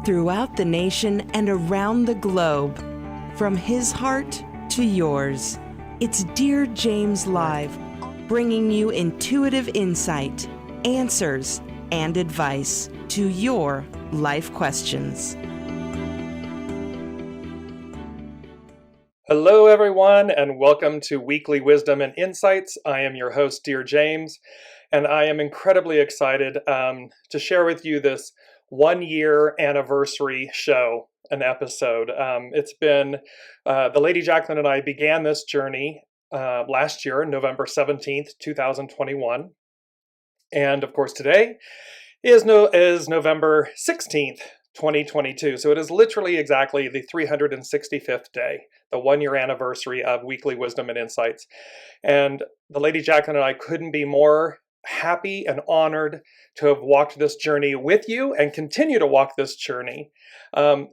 throughout the nation and around the globe. From his heart to yours, it's Dear James Live, bringing you intuitive insight, answers, and advice to your life questions. Hello, everyone, and welcome to Weekly Wisdom and Insights. I am your host, Dear James, and I am incredibly excited to share with you this 1-year anniversary show, an episode. It's been, the Lady Jaclyn and I began this journey last year, November 17th, 2021. And of course, today is November 16th, 2022. So it is literally exactly the 365th day, the 1-year anniversary of Weekly Wisdom and Insights. And the Lady Jaclyn and I couldn't be more happy and honored to have walked this journey with you and continue to walk this journey.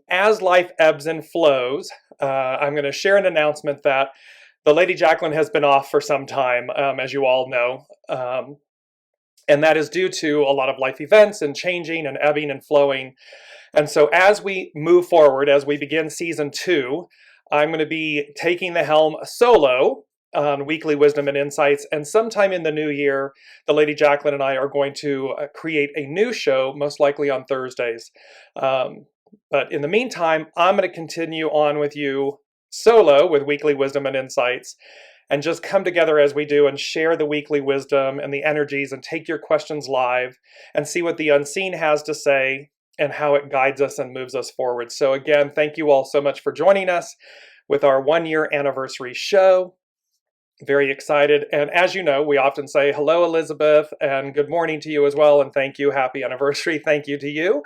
As life ebbs and flows, I'm going to share an announcement that the Lady Jaclyn has been off for some time, as you all know. And that is due to a lot of life events and changing and ebbing and flowing. And so as we move forward, as we begin season 2, I'm going to be taking the helm solo on Weekly Wisdom and Insights. And sometime in the new year, the Lady Jaclyn and I are going to create a new show, most likely on Thursdays. But in the meantime, I'm going to continue on with you solo with Weekly Wisdom and Insights, and just come together as we do and share the weekly wisdom and the energies and take your questions live and see what the unseen has to say and how it guides us and moves us forward. So again, thank you all so much for joining us with our 1-year anniversary show. Very excited. And as you know, we often say, hello, Elizabeth, and good morning to you as well. And thank you. Happy anniversary. Thank you to you.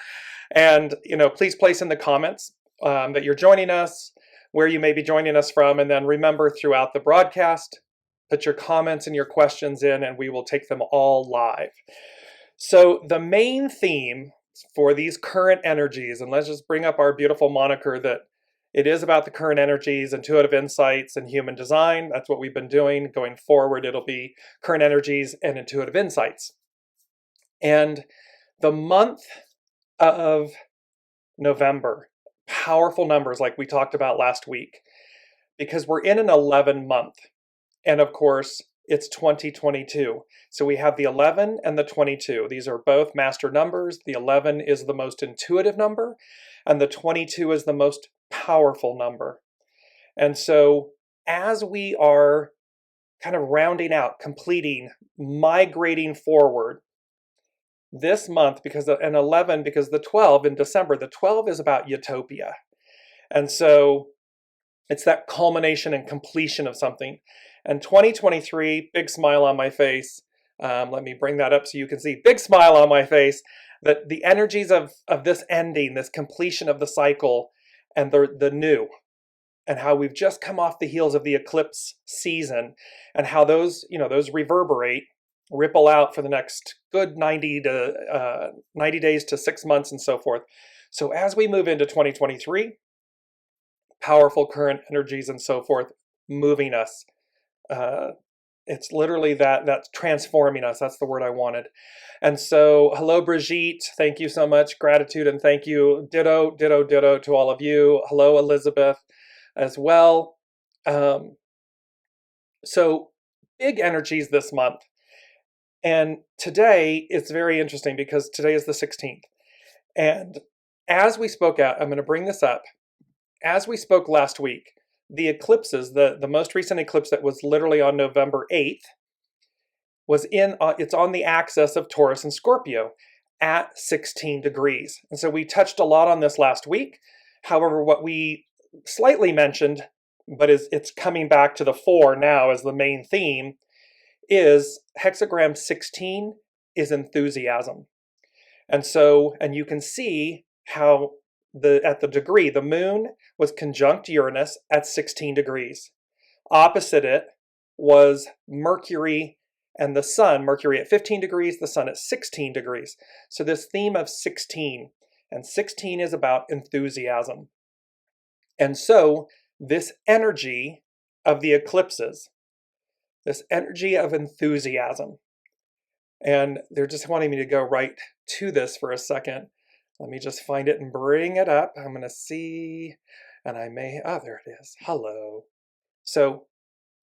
And, please place in the comments that you're joining us, where you may be joining us from. And then remember, throughout the broadcast, put your comments and your questions in, and we will take them all live. So the main theme for these current energies, and let's just bring up our beautiful moniker that it is about the current energies, intuitive insights, and human design. That's what we've been doing. Going forward, it'll be current energies and intuitive insights. And the month of November, powerful numbers like we talked about last week, because we're in an 11 month. And of course, it's 2022. So we have the 11 and the 22. These are both master numbers. The 11 is the most intuitive number, and the 22 is the most powerful number. And so as we are kind of rounding out, completing, migrating forward this month, because the 12 in December, the 12 is about utopia. And so it's that culmination and completion of something. And 2023, big smile on my face. Let me bring that up so you can see. Big smile on my face, that the energies of this ending, this completion of the cycle, and the new, and how we've just come off the heels of the eclipse season, and how those reverberate, ripple out for the next good 90 days to 6 months and so forth. So as we move into 2023, powerful current energies and so forth, moving us. It's literally that's transforming us. That's the word I wanted. And so, hello, Brigitte. Thank you so much. Gratitude and thank you. Ditto, ditto, ditto to all of you. Hello, Elizabeth, as well. So, big energies this month. And today, it's very interesting because today is the 16th. And as we spoke out, I'm going to bring this up. As we spoke last week, the eclipses, the most recent eclipse that was literally on November 8th, it's on the axis of Taurus and Scorpio at 16 degrees. And so we touched a lot on this last week. However, what we slightly mentioned, but it's coming back to the fore now as the main theme, is hexagram 16 is enthusiasm. And you can see how at the degree, the moon was conjunct Uranus at 16 degrees. Opposite it was Mercury and the sun, Mercury at 15 degrees, the sun at 16 degrees. So this theme of 16, and 16 is about enthusiasm. And so this energy of the eclipses, this energy of enthusiasm, and they're just wanting me to go right to this for a second. Let me just find it and bring it up. I'm going to see, and there it is. Hello. So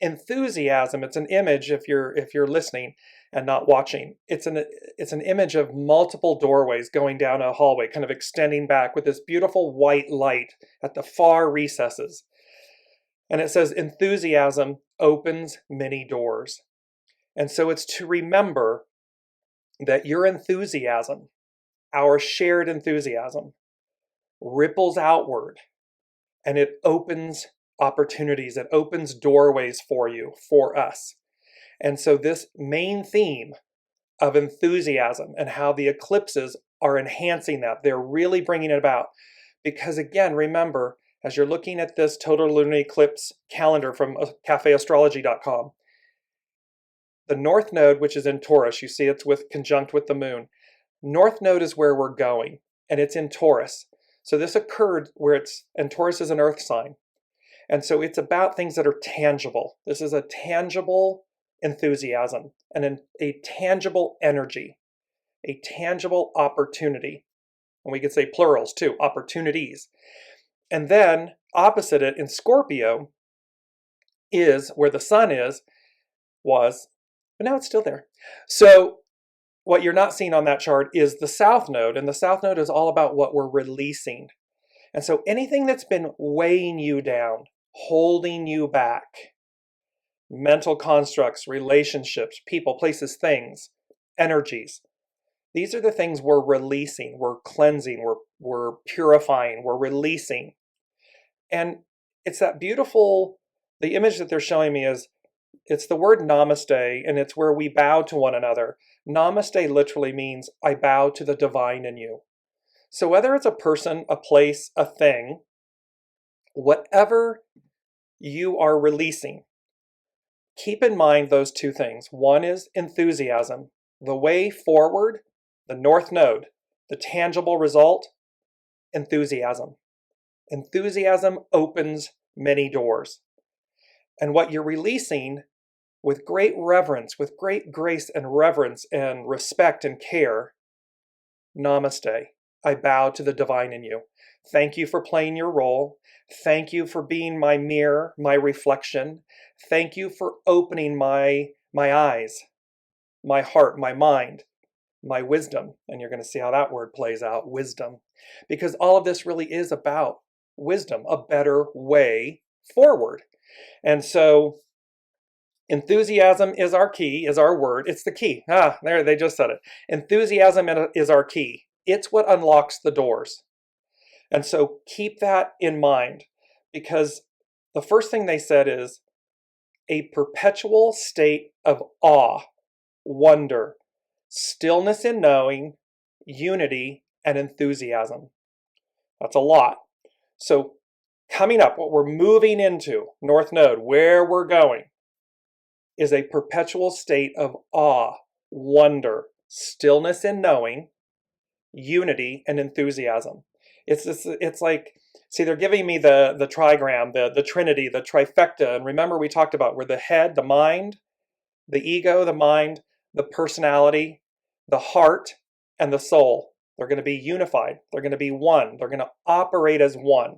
enthusiasm, it's an image if you're listening and not watching. It's an image of multiple doorways going down a hallway, kind of extending back with this beautiful white light at the far recesses. And it says enthusiasm opens many doors. And so it's to remember that your enthusiasm, our shared enthusiasm, ripples outward, and it opens opportunities, it opens doorways for you, for us. And so this main theme of enthusiasm and how the eclipses are enhancing that, they're really bringing it about. Because again, remember, as you're looking at this total lunar eclipse calendar from cafeastrology.com, the North Node, which is in Taurus, you see it's conjunct with the moon. North Node is where we're going, and it's in Taurus. So this occurred and Taurus is an earth sign. And so it's about things that are tangible. This is a tangible enthusiasm and a tangible energy, a tangible opportunity. And we could say plurals too, opportunities. And then opposite it in Scorpio is where the sun was, but now it's still there. So what you're not seeing on that chart is the South Node, and the South Node is all about what we're releasing. And so anything that's been weighing you down, holding you back, mental constructs, relationships, people, places, things, energies, these are the things we're releasing, we're cleansing, we're purifying, we're releasing. And it's that beautiful, the image that they're showing me it's the word namaste, and it's where we bow to one another. Namaste literally means I bow to the divine in you. So whether it's a person, a place, a thing, whatever you are releasing, keep in mind those two things. One is enthusiasm, the way forward, the North Node, the tangible result, enthusiasm. Enthusiasm opens many doors. And what you're releasing with great reverence, with great grace and reverence and respect and care, namaste. I bow to the divine in you. Thank you for playing your role. Thank you for being my mirror, my reflection. Thank you for opening my eyes, my heart, my mind, my wisdom. And you're going to see how that word plays out, wisdom. Because all of this really is about wisdom, a better way forward. And so enthusiasm is our key, is our word. It's the key. There, they just said it. Enthusiasm is our key. It's what unlocks the doors. And so keep that in mind, because the first thing they said is a perpetual state of awe, wonder, stillness in knowing, unity, and enthusiasm. That's a lot. So coming up, what we're moving into, North Node, where we're going, is a perpetual state of awe, wonder, stillness in knowing, unity, and enthusiasm. It's like, see, they're giving me the trigram, the trinity, the trifecta. And remember, we talked about where the head, the mind, the ego, the mind, the personality, the heart, and the soul. They're going to be unified. They're going to be one. They're going to operate as one.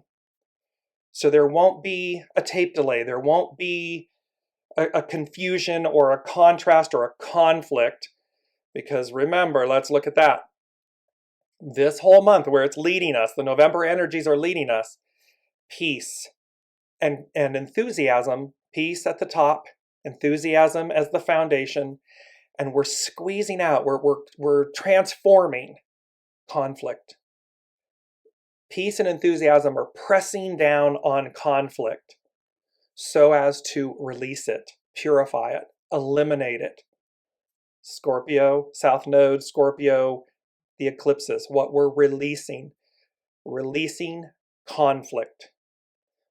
So there won't be a tape delay. There won't be a confusion or a contrast or a conflict. Because remember, let's look at that. This whole month where it's leading us, the November energies are leading us, peace and enthusiasm, peace at the top, enthusiasm as the foundation, and we're squeezing out, we're transforming conflict. Peace and enthusiasm are pressing down on conflict so as to release it, purify it, eliminate it. Scorpio, South Node, Scorpio, the eclipses, what we're releasing conflict,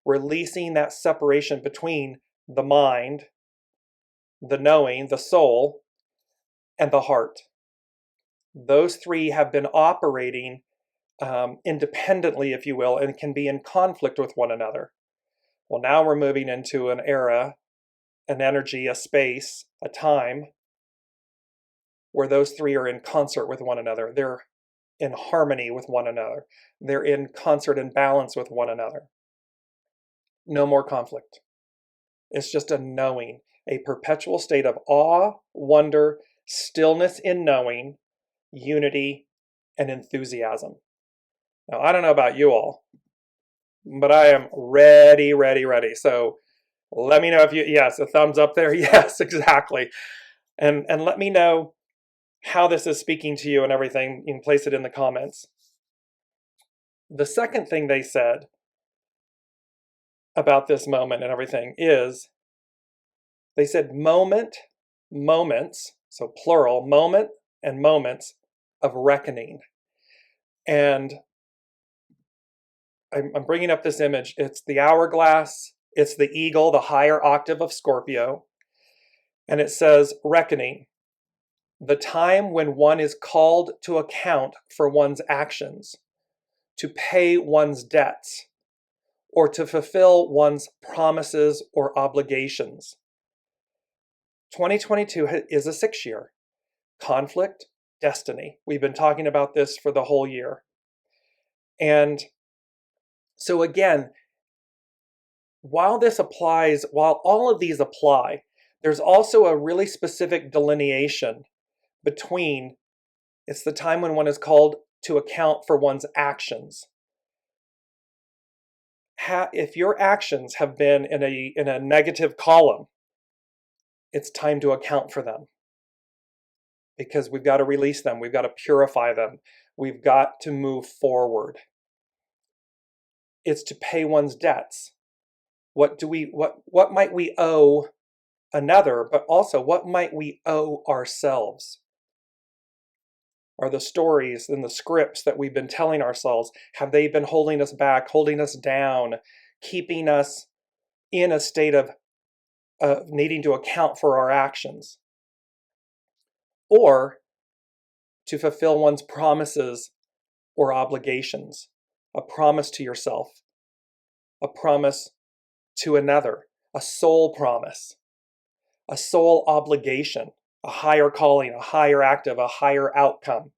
releasing that separation between the mind, the knowing, the soul, and the heart. Those three have been operating independently, if you will, and can be in conflict with one another. Well, now we're moving into an era, an energy, a space, a time where those three are in concert with one another. in harmony with one another. They're in concert and balance with one another. No more conflict. It's just a knowing, a perpetual state of awe, wonder, stillness in knowing, unity, and enthusiasm. Now, I don't know about you all, but I am ready, ready, ready. So let me know if you, yes, a thumbs up there. Yes, exactly. And let me know how this is speaking to you and everything. You can place it in the comments. The second thing they said about this moment and everything is, they said moments, so plural, moment and moments of reckoning. And I'm bringing up this image. It's the hourglass, it's the eagle, the higher octave of Scorpio. And it says reckoning, the time when one is called to account for one's actions, to pay one's debts, or to fulfill one's promises or obligations. 2022 is a 6-year. Conflict, destiny. We've been talking about this for the whole year. And so again, while all of these apply, there's also a really specific delineation between, it's the time when one is called to account for one's actions. If your actions have been in a negative column, it's time to account for them, because we've got to release them. We've got to purify them. We've got to move forward. It's to pay one's debts. What might we owe another, but also what might we owe ourselves? Are the stories and the scripts that we've been telling ourselves, have they been holding us back, holding us down, keeping us in a state of needing to account for our actions? Or to fulfill one's promises or obligations, a promise to yourself, a promise to another, a soul promise, a soul obligation, a higher calling, a higher active, a higher outcome,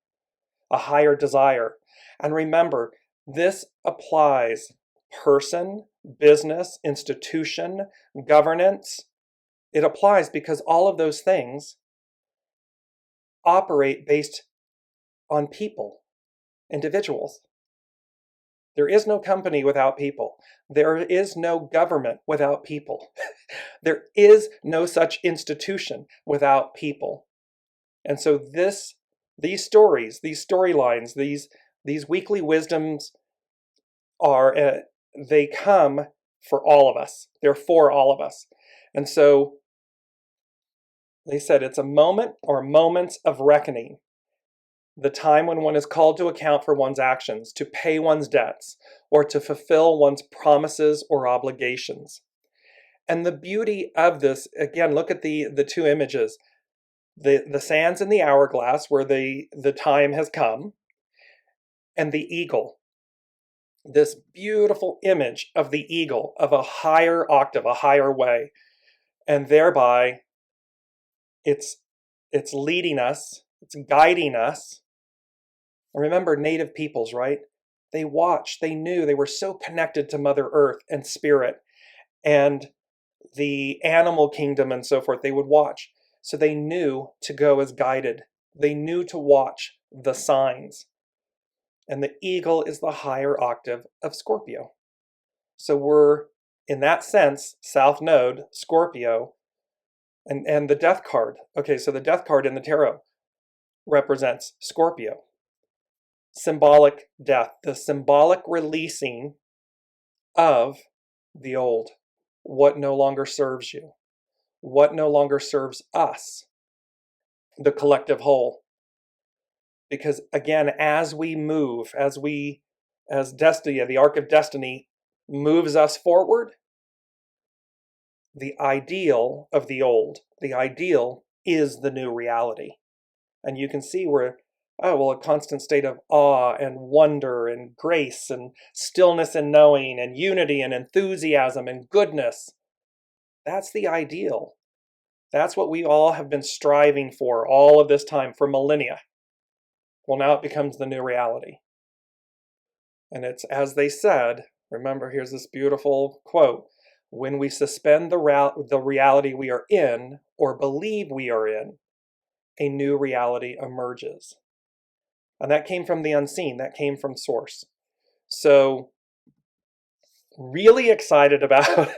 a higher desire. And remember, this applies person, business, institution, governance. It applies because all of those things operate based on people, individuals. There is no company without people. There is no government without people. There is no such institution without people. And so these stories, these storylines, these weekly wisdoms they come for all of us. They're for all of us. And so they said it's a moment or moments of reckoning. The time when one is called to account for one's actions, to pay one's debts, or to fulfill one's promises or obligations. And the beauty of this, again, look at the two images. The sands in the hourglass where the time has come, and the eagle. This beautiful image of the eagle, of a higher octave, a higher way. And thereby, it's leading us, it's guiding us. Remember native peoples, right? They watched, they knew, they were so connected to Mother Earth and Spirit and the animal kingdom and so forth. They would watch. So they knew to go as guided. They knew to watch the signs. And the eagle is the higher octave of Scorpio. So we're, in that sense, South Node, Scorpio, and the death card. Okay, so the death card in the tarot represents Scorpio. Symbolic death, the symbolic releasing of the old, what no longer serves you, what no longer serves us, the collective whole. Because again, as we move, as destiny, the arc of destiny moves us forward, the ideal of the old, the ideal is the new reality. And you can see where a constant state of awe and wonder and grace and stillness and knowing and unity and enthusiasm and goodness. That's the ideal. That's what we all have been striving for all of this time, for millennia. Well, now it becomes the new reality. And it's as they said, remember, here's this beautiful quote, when we suspend the reality we are in or believe we are in, a new reality emerges. And that came from the unseen, that came from source. So really excited about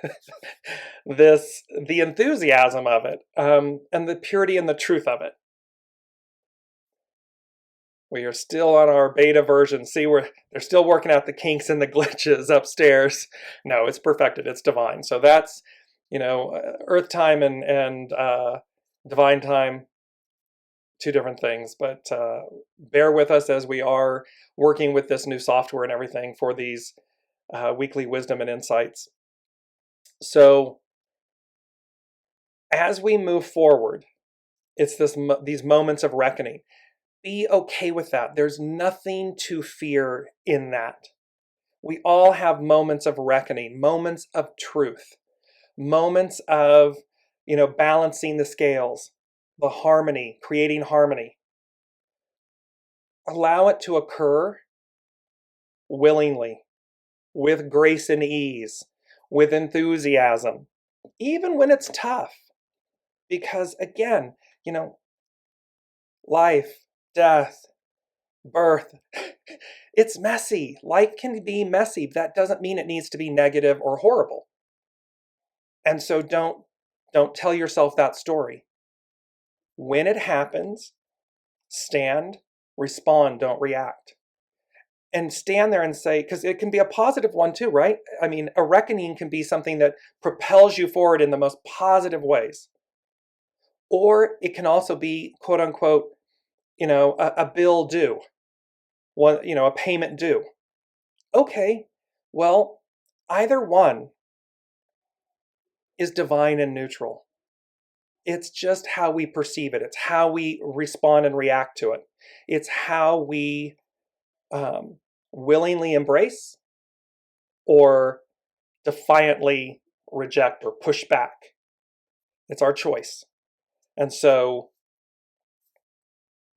the enthusiasm of it, and the purity and the truth of it. We are still on our beta version. See, they're still working out the kinks and the glitches upstairs. No, it's perfected. It's divine. So that's, earth time and divine time, two different things. But bear with us as we are working with this new software and everything for these weekly wisdom and insights. So as we move forward, it's these moments of reckoning. Be okay with that. There's nothing to fear in that. We all have moments of reckoning, moments of truth, moments of, balancing the scales, the harmony, creating harmony. Allow it to occur willingly, with grace and ease, with enthusiasm, even when it's tough. Because again, life, death, birth, it's messy. Life can be messy. That doesn't mean it needs to be negative or horrible. And so don't tell yourself that story. When it happens, stand, respond, don't react. And stand there and say, because it can be a positive one too, right? I mean, a reckoning can be something that propels you forward in the most positive ways. Or it can also be, quote unquote, a bill due, a payment due. Okay, well, either one is divine and neutral. It's just how we perceive it. It's how we respond and react to it. It's how we willingly embrace or defiantly reject or push back. It's our choice. And so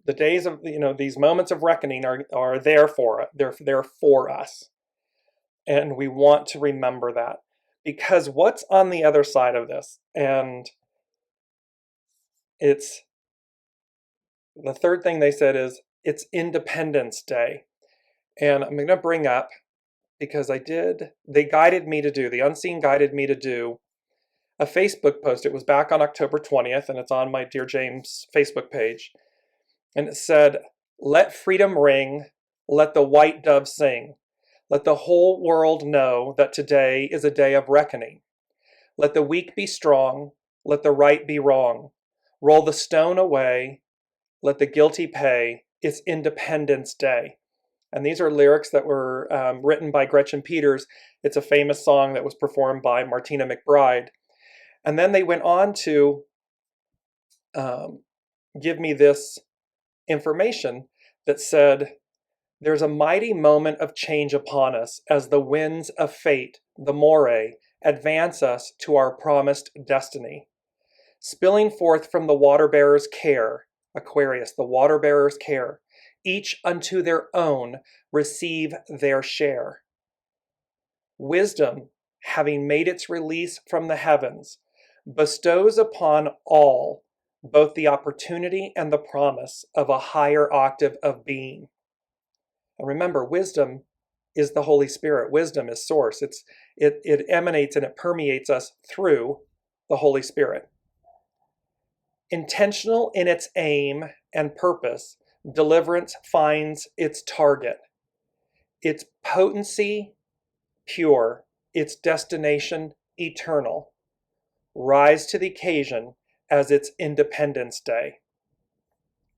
the days of, these moments of reckoning are there for us. And we want to remember that, because what's on the other side of this, and it's the third thing they said is it's Independence Day. And I'm going to bring up, because the unseen guided me to do a Facebook post. It was back on October 20th, and it's on my Dear James Facebook page. And it said, "Let freedom ring, let the white dove sing. Let the whole world know that today is a day of reckoning. Let the weak be strong, let the right be wrong. Roll the stone away, let the guilty pay. It's Independence Day." And these are lyrics that were written by Gretchen Peters. It's a famous song that was performed by Martina McBride. And then they went on to give me this information that said, "There's a mighty moment of change upon us as the winds of fate, the moray, advance us to our promised destiny. Spilling forth from the water-bearer's care," Aquarius, the water-bearer's care, "each unto their own receive their share. Wisdom, having made its release from the heavens, bestows upon all both the opportunity and the promise of a higher octave of being." And remember, wisdom is the Holy Spirit. Wisdom is source. It emanates and it permeates us through the Holy Spirit. Intentional in its aim and purpose, deliverance finds its target. Its potency pure, its destination eternal. Rise to the occasion as its Independence Day.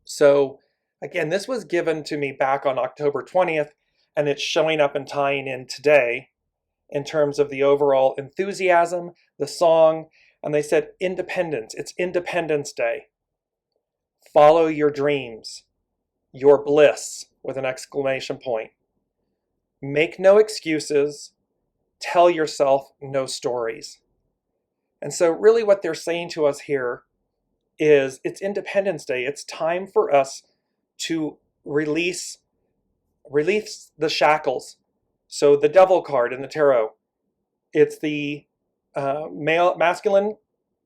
So again, this was given to me back on October 20th, and it's showing up and tying in today in terms of the overall enthusiasm, the song, and they said independence. It's Independence Day. Follow your dreams, your bliss, with an exclamation point. Make no excuses. Tell yourself no stories. And so really what they're saying to us here is it's Independence Day. It's time for us to release the shackles. So the devil card in the tarot, it's the masculine,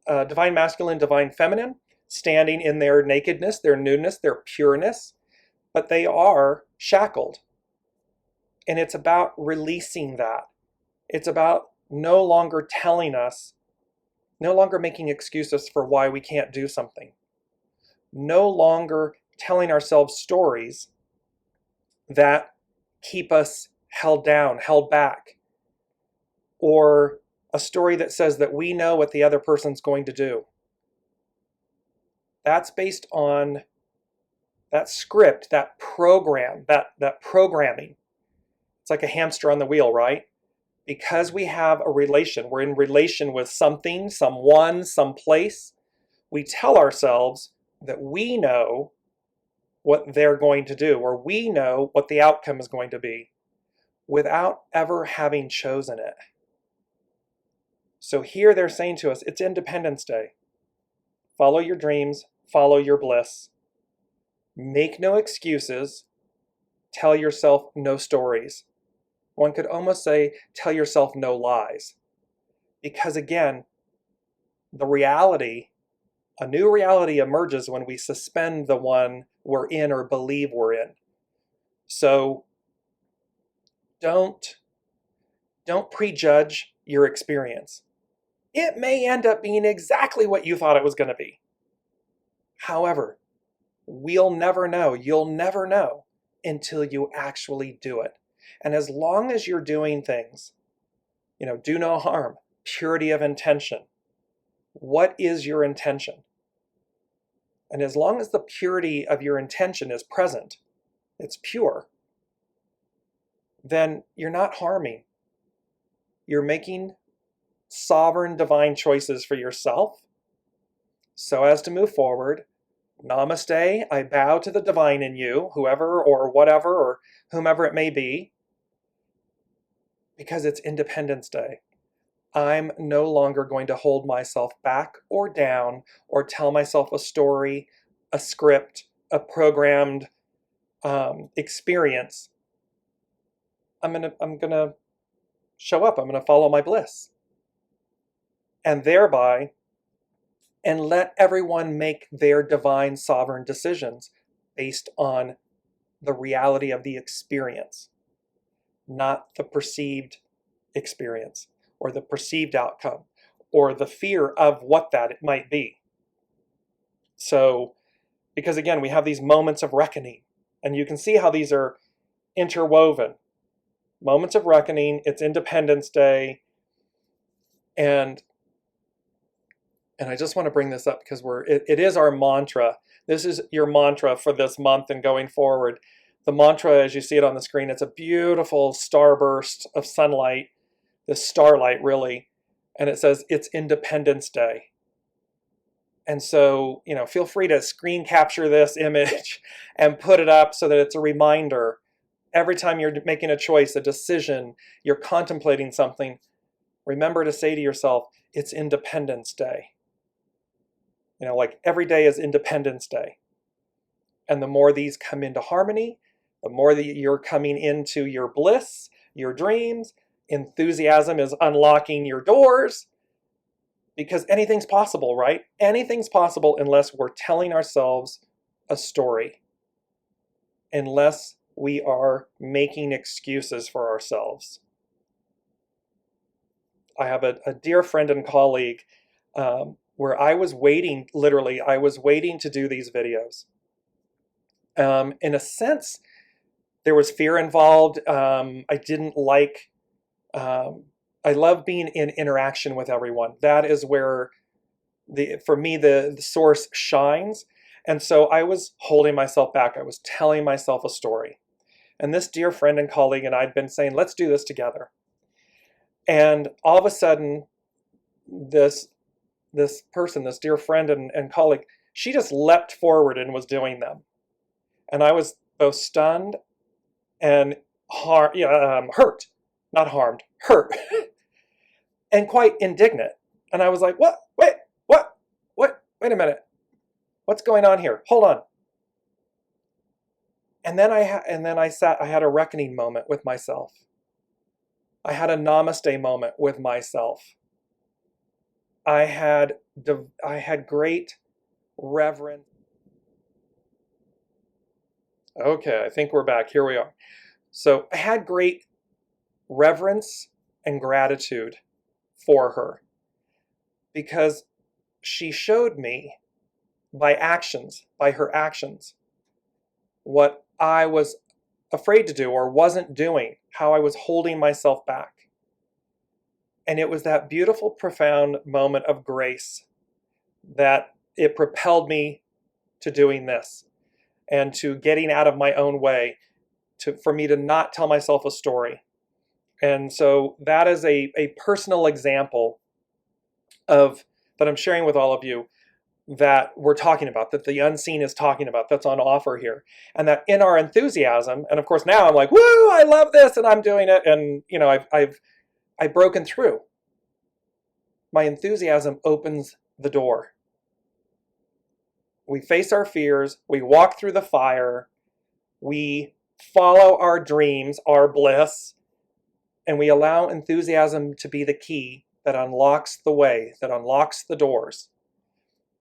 divine masculine, divine feminine, standing in their nakedness, their newness, their pureness, but they are shackled. And it's about releasing that. It's about no longer telling us, no longer making excuses for why we can't do something. No longer telling ourselves stories that keep us held down, held back, or a story that says that we know what the other person's going to do. That's based on that script, that program, that programming. It's like a hamster on the wheel, right? Because we have a relation, we're in relation with something, someone, someplace, we tell ourselves that we know what they're going to do, or we know what the outcome is going to be, without ever having chosen it. So here they're saying to us, it's Independence Day. Follow your dreams, follow your bliss. Make no excuses. Tell yourself no stories. One could almost say, tell yourself no lies. Because again, the reality, a new reality emerges when we suspend the one we're in or believe we're in. So don't prejudge your experience. It may end up being exactly what you thought it was going to be. However, we'll never know. You'll never know until you actually do it. And as long as you're doing things, do no harm, purity of intention. What is your intention? And as long as the purity of your intention is present, it's pure, then you're not harming. You're making sovereign divine choices for yourself so as to move forward. Namaste, I bow to the divine in you, whoever or whatever or whomever it may be, because it's Independence Day. I'm no longer going to hold myself back or down or tell myself a story, a script, a programmed experience. I'm gonna show up. I'm gonna follow my bliss, and thereby, and let everyone make their divine sovereign decisions based on the reality of the experience, not the perceived experience or the perceived outcome or the fear of what that it might be. So, because again, we have these moments of reckoning, and you can see how these are interwoven. Moments of reckoning, it's Independence Day, and I just want to bring this up because it is our mantra. This is your mantra for this month and going forward. The mantra, as you see it on the screen, it's a beautiful starburst of sunlight, this starlight really, and it says it's Independence Day. And so, feel free to screen capture this image and put it up so that it's a reminder. Every time you're making a choice, a decision, you're contemplating something, remember to say to yourself, it's Independence Day. Like every day is Independence Day. And the more these come into harmony, the more that you're coming into your bliss, your dreams, enthusiasm is unlocking your doors, because anything's possible, right? Anything's possible unless we're telling ourselves a story, unless we are making excuses for ourselves. I have a dear friend and colleague where I was waiting, literally, I was waiting to do these videos. In a sense, there was fear involved. I didn't like, I love being in interaction with everyone. That is where, for me, the source shines. And so I was holding myself back. I was telling myself a story. And this dear friend and colleague and I had been saying, let's do this together. And all of a sudden, this person, this dear friend and colleague, she just leapt forward and was doing them. And I was both stunned and hurt, not harmed, hurt, and quite indignant. And I was like, what? Wait a minute. What's going on here? Hold on. And then I had a reckoning moment with myself. I had a namaste moment with myself. I had great reverence. Okay, I think we're back. Here we are. So I had great reverence and gratitude for her because she showed me by her actions, what I was afraid to do or wasn't doing, how I was holding myself back. And it was that beautiful, profound moment of grace that it propelled me to doing this and to getting out of my own way, for me to not tell myself a story. And so that is a personal example that I'm sharing with all of you, that we're talking about, that the unseen is talking about, that's on offer here. And that in our enthusiasm, and of course now I'm like, woo, I love this and I'm doing it. And I've broken through. My enthusiasm opens the door. We face our fears, we walk through the fire, we follow our dreams, our bliss, and we allow enthusiasm to be the key that unlocks the way, that unlocks the doors.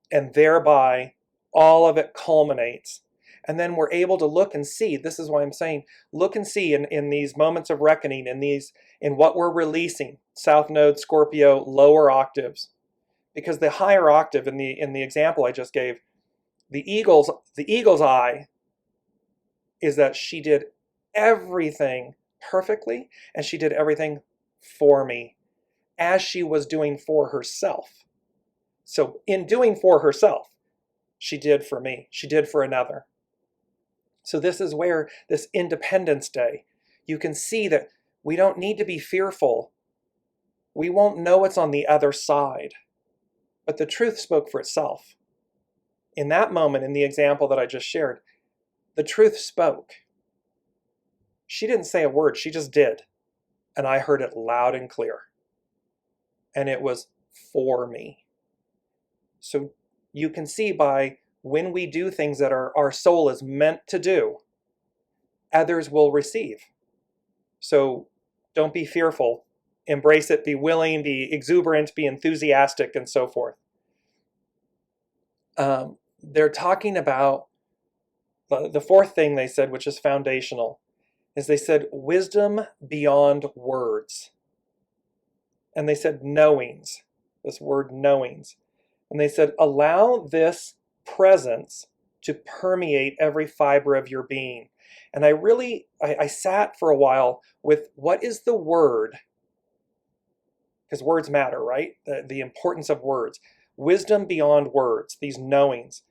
And thereby, all of it culminates. And then we're able to look and see. This is why I'm saying, look and see in these moments of reckoning, in what we're releasing, South Node, Scorpio, lower octaves. Because the higher octave, in the example I just gave, the eagle's eye is that she did everything perfectly, and she did everything for me, as she was doing for herself. So in doing for herself, she did for me, she did for another. So this is where this Independence Day, you can see that we don't need to be fearful. We won't know what's on the other side, but the truth spoke for itself. In that moment, in the example that I just shared, the truth spoke. She didn't say a word, she just did. And I heard it loud and clear. And it was for me. So you can see by when we do things that our soul is meant to do, others will receive. So don't be fearful. Embrace it, be willing, be exuberant, be enthusiastic, and so forth. They're talking about the fourth thing they said, which is foundational, is they said wisdom beyond words. And they said knowings, this word knowings. And they said, allow this presence to permeate every fiber of your being. And I sat for a while with, what is the word? Because words matter, right? The importance of words. Wisdom beyond words, these knowings.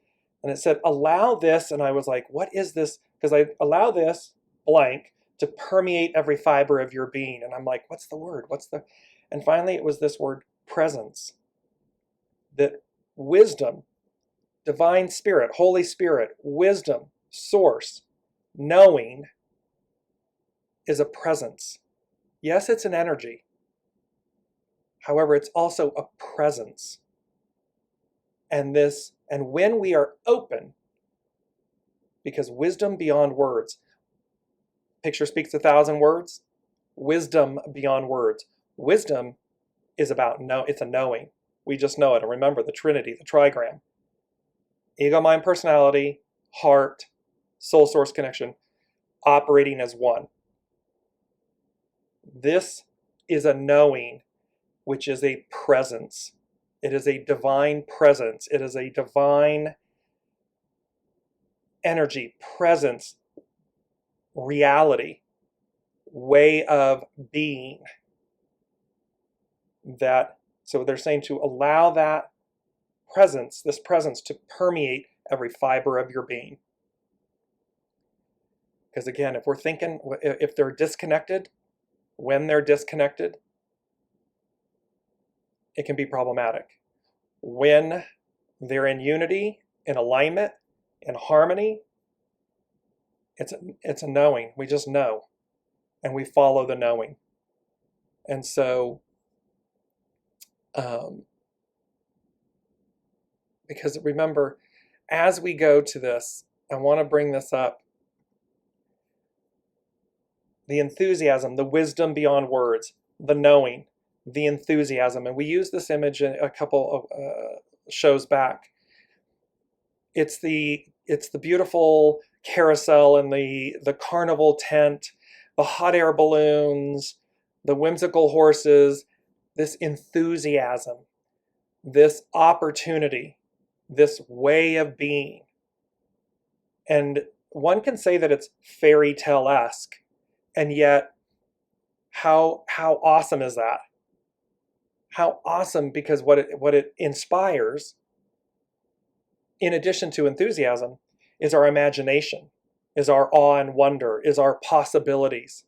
And it said, allow this, and I was like, what is this? Because I allow this blank to permeate every fiber of your being. And I'm like, what's the word? And finally it was this word, presence. That wisdom, divine spirit, Holy Spirit, wisdom, source, knowing is a presence. Yes, it's an energy. However, it's also a presence. And when we are open, because wisdom beyond words, picture speaks 1,000 words, wisdom beyond words. Wisdom is about it's a knowing. We just know it. And remember the Trinity, the trigram. Ego, mind, personality, heart, soul source connection, operating as one. This is a knowing, which is a presence. It is a divine presence. It is a divine energy, presence, reality, way of being. So they're saying to allow that presence, this presence, to permeate every fiber of your being. Because again, if they're disconnected, when they're disconnected, it can be problematic. When they're in unity, in alignment, in harmony, it's a knowing. We just know, and we follow the knowing. And so, because remember, as we go to this, I want to bring this up. the enthusiasm, the wisdom beyond words, the knowing, the enthusiasm. And we used this image in a couple of shows back. It's the beautiful carousel and the carnival tent, the hot air balloons, the whimsical horses, this enthusiasm, this opportunity, this way of being. And one can say that it's fairy tale-esque, and yet how awesome is that? How awesome, because what it inspires, in addition to enthusiasm, is our imagination, is our awe and wonder, is our possibilities.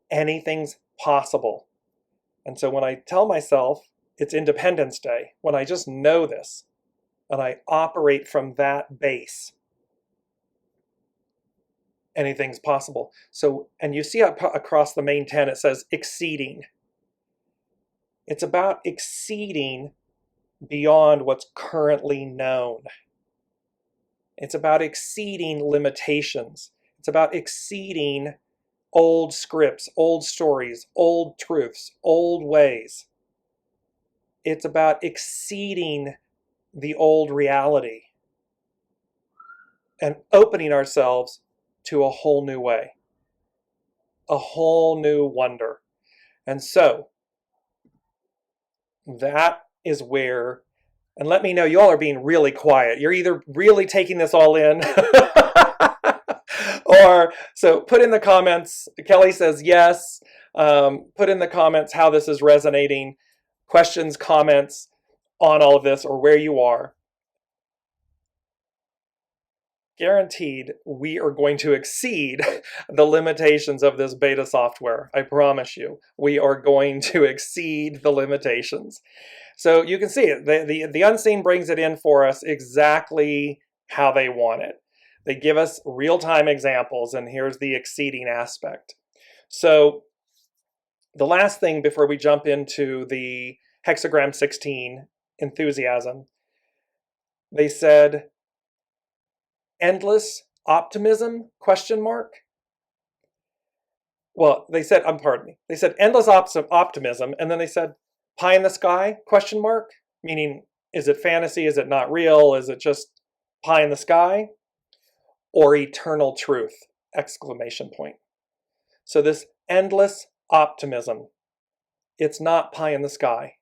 Anything's possible. And so when I tell myself it's Independence Day, when I just know this, and I operate from that base, anything's possible. So, and you see across the main 10, it says exceeding. It's about exceeding beyond what's currently known. It's about exceeding limitations. It's about exceeding old scripts, old stories, old truths, old ways. It's about exceeding the old reality and opening ourselves to a whole new way, a whole new wonder. And so that is where, and let me know, you all are being really quiet. You're either really taking this all in or, so put in the comments. Kelly says yes. Put in the comments how this is resonating, questions, comments on all of this, or where you are. Guaranteed, we are going to exceed the limitations of this beta software. I promise you, we are going to exceed the limitations. So you can see it. The unseen brings it in for us exactly how they want it. They give us real-time examples, and here's the exceeding aspect. So the last thing before we jump into the Hexagram 16 enthusiasm, they said, endless optimism, question mark? Well, they said, pardon me, they said endless optimism, and then they said pie in the sky, question mark? Meaning, is it fantasy? Is it not real? Is it just pie in the sky? Or eternal truth, exclamation point. So this endless optimism, it's not pie in the sky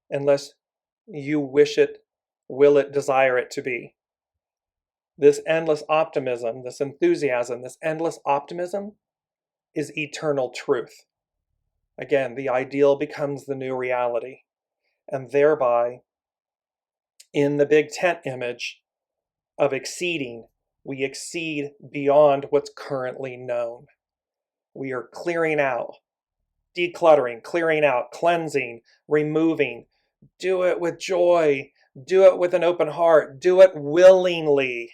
unless you wish it, will it, desire it to be. This endless optimism, this enthusiasm, this endless optimism is eternal truth. Again, the ideal becomes the new reality. And thereby, in the big tent image of exceeding, we exceed beyond what's currently known. We are clearing out, decluttering, clearing out, cleansing, removing. Do it with joy. Do it with an open heart. Do it willingly.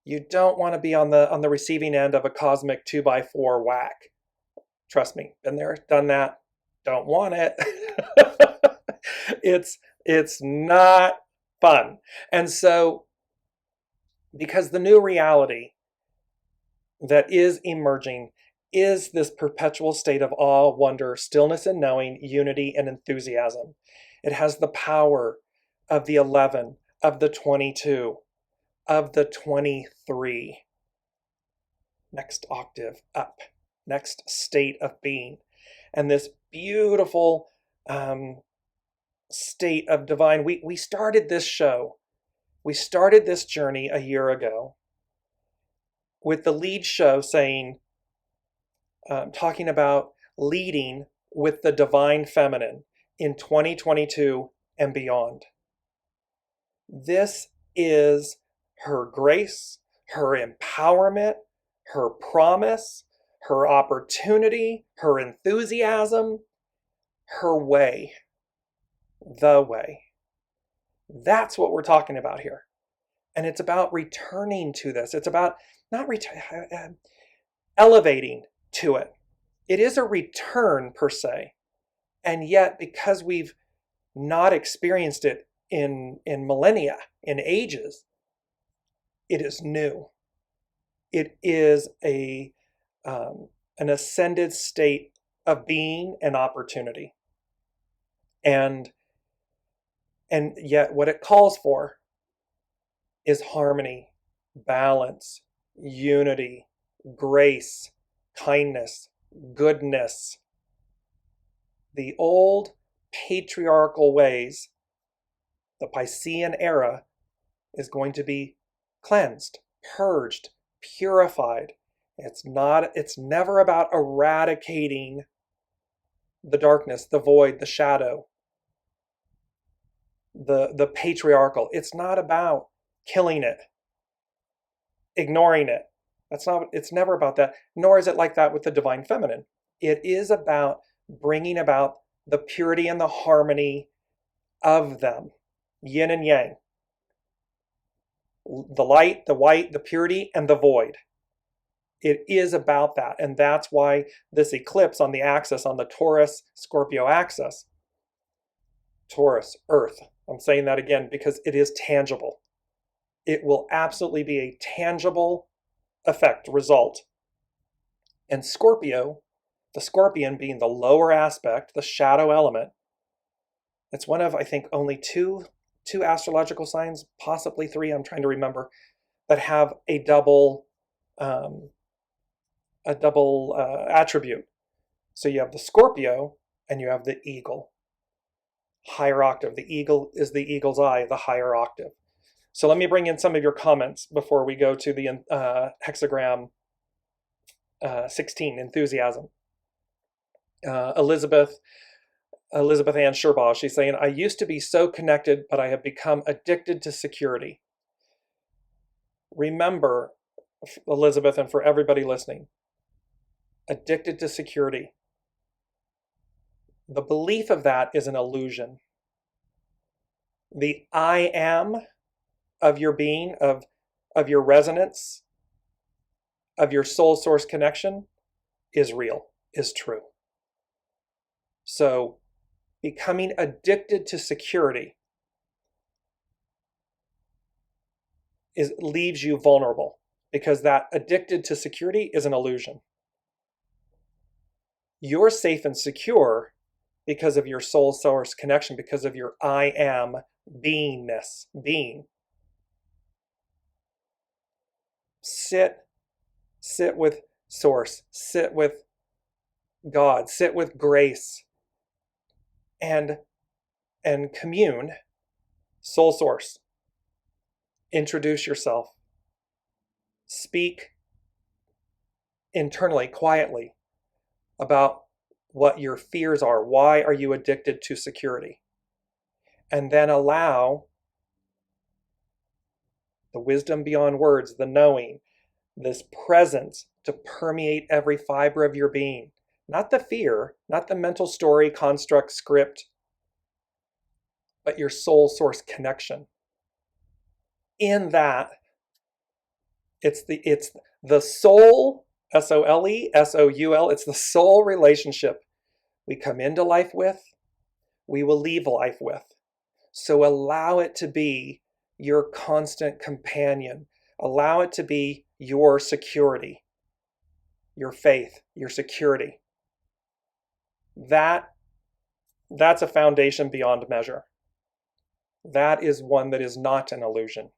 You don't want to be on the receiving end of a cosmic 2x4 whack. Trust me, been there, done that. Don't want it. It's not fun. And so, because the new reality that is emerging is this perpetual state of awe, wonder, stillness and knowing, unity and enthusiasm. It has the power of the 11, of the 22, of the 23. Next octave up, next state of being. And this beautiful state of divine. We started this show, we started this journey a year ago with the lead show saying, talking about leading with the divine feminine in 2022 and beyond. This is her grace, her empowerment, her promise, her opportunity, her enthusiasm, her way, the way. That's what we're talking about here. And it's about returning to this. It's about not elevating to it. It is a return per se. And yet, because we've not experienced it in millennia, in ages, it is new. It is a an ascended state of being and opportunity. And yet what it calls for is harmony, balance, unity, grace, kindness, goodness. The old patriarchal ways, the Piscean era, is going to be cleansed, purged, purified. It's never about eradicating the darkness, the void, the shadow, the patriarchal. It's not about killing it, ignoring it. It's never about that, nor is it like that with the divine feminine. It is about bringing about the purity and the harmony of them, yin and yang, the light, the white, the purity, and the void. It is about that, and that's why this eclipse on the axis, on the Taurus-Scorpio axis, Taurus, Earth, I'm saying that again because it is tangible. It will absolutely be a tangible effect, result. And Scorpio, the scorpion being the lower aspect, the shadow element, it's one of, I think, only two astrological signs, possibly three, I'm trying to remember, that have a double attribute. So you have the Scorpio and you have the eagle, higher octave. The eagle is the eagle's eye, the higher octave. So let me bring in some of your comments before we go to the hexagram 16, enthusiasm. Elizabeth Ann Sherbaugh, she's saying, I used to be so connected, but I have become addicted to security. Remember, Elizabeth, and for everybody listening, addicted to security. The belief of that is an illusion. The I am of your being, of your resonance, of your soul source connection is real, is true. So becoming addicted to security leaves you vulnerable, because that addicted to security is an illusion. You're safe and secure because of your soul source connection, because of your I am beingness, being. Sit with source, sit with God, sit with grace, and commune, soul source. Introduce yourself. Speak internally, quietly, about what your fears are. Why are you addicted to security? And then allow the wisdom beyond words, the knowing, this presence to permeate every fiber of your being. Not the fear, not the mental story, construct, script, but your soul source connection. In that, it's the soul, S-O-L-E, S-O-U-L, it's the soul relationship we come into life with, we will leave life with. So allow it to be your constant companion. Allow it to be your security, your faith, your security. That's a foundation beyond measure. That is one that is not an illusion.